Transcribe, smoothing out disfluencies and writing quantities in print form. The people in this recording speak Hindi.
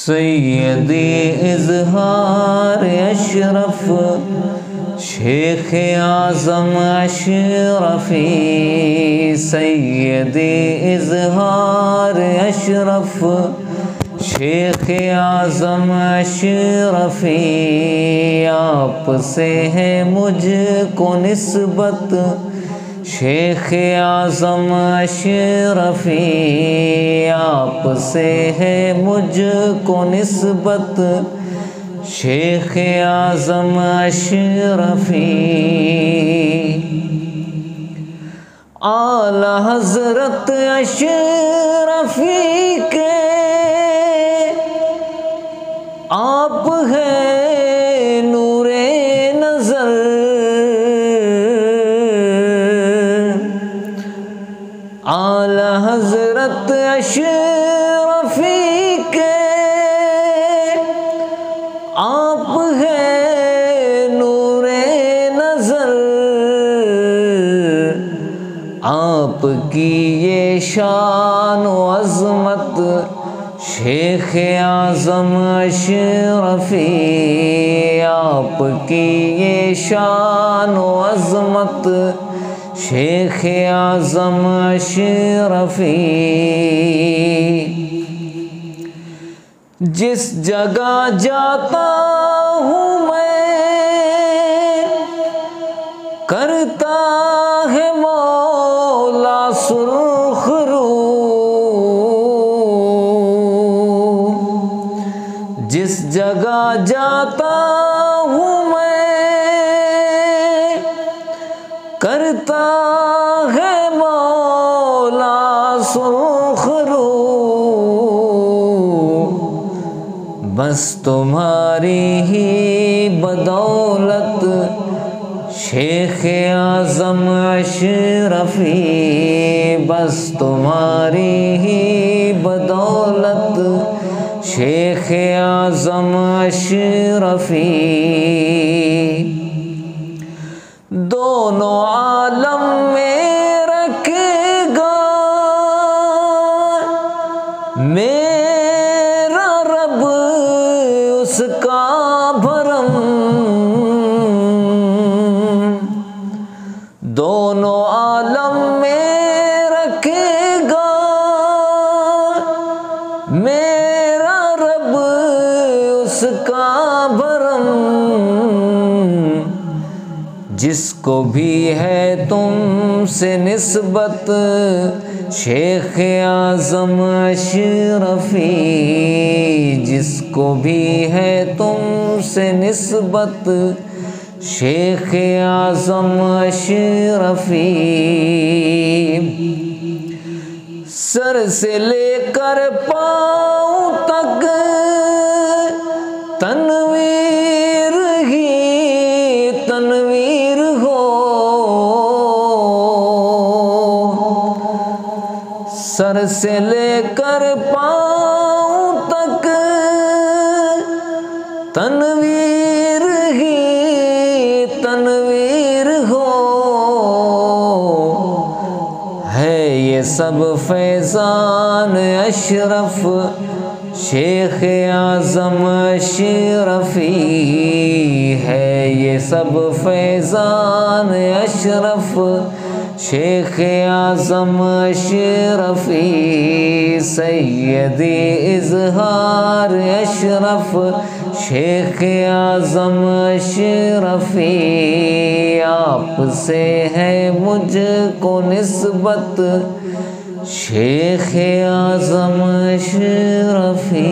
सैयदी इज़हार अशरफ शेख आज़म अशरफी, सैयदी इज़हार अशरफ शेख आज़म अशरफी। आपसे है मुझको निस्बत शेख आज़म अशरफी, आपसे है मुझको निस्बत शेख आज़म अशरफी। आला हज़रत अशरफी के आप है नूरे नज़र, आला हज़रत अशरफी के आप है नूरे नज़र। आपकी ये शान व अज़मत शेख आज़म अशरफी, आपकी ये शान व अज़मत शेख आज़म अशरफी। जिस जगह जाता हूँ मैं करता है मौला सुर्खरू, जिस जगह जाता हूँ मैं करता है मौला सुर्खरू। बस तुम्हारी ही बदौलत शेख आज़म अशरफी, बस तुम्हारी ही बदौलत शेख आज़म अशरफी। दोनों आलम में रखेगा मेरा रब उसका भरम, दोनों आलम में रखेगा मेरा रब उसका भरम। जिसको भी है तुमसे निस्बत शेख आज़म अशरफी, जिसको भी है तुमसे निस्बत शेख आज़म अशरफी। सर से लेकर पाँव तक तनवीर ही तनवीर हो, सर से लेकर पाँव तक तनवीर ही तनवीर हो। है ये सब फैज़ान अशरफ शेख आज़म अशरफी, है ये सब फैज़ान अशरफ शेख आज़म अशरफी। सैयदी इज़हार अशरफ शेख आज़म अशरफी, आपसे है मुझको निस्बत शेख आज़म अशरफी।